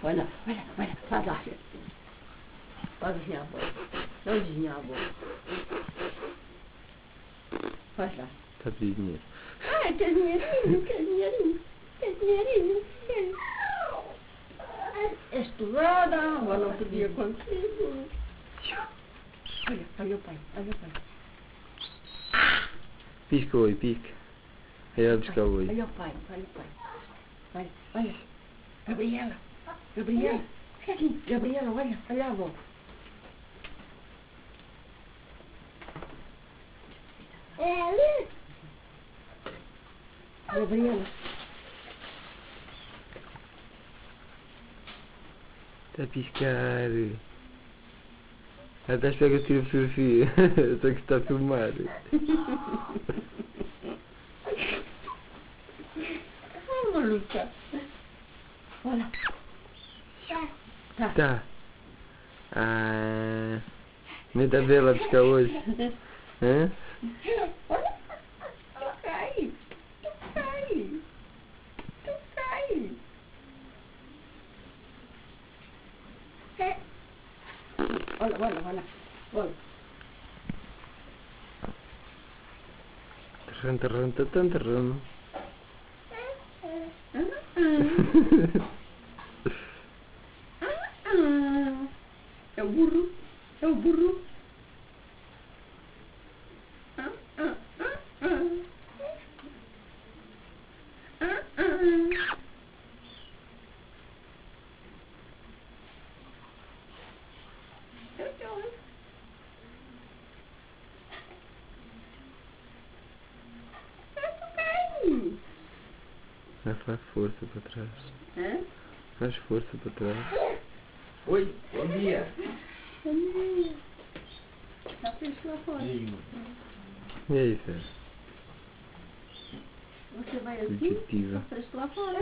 Olha, faz lá. Faz assim a boca. Não desvinha a boca. Faz lá. Tá de dinheiro. Ai, quer dinheirinho. Estudada, mas não podia contigo. Olha o pai. Pisca o olho, pisca. Aí ela pisca o olho. Olha o pai. Olha. Gabriela. Gabriela, olha a avó. É ali. Gabriela. Está a piscar. Até espera que eu tire a fotografia. Só que está a filmar. Ai, maluca. Olha. Tá. Ah. Nem está a ver ela a piscar hoje. Hã? Olha. Tu cai. Olha. Terrão. É o burro. Faz força para trás. Hã? Faz força para trás. Oi, bom dia. Já fez lá fora. E aí, Fé? Você vai aqui? Fugitiva. Já fez lá fora.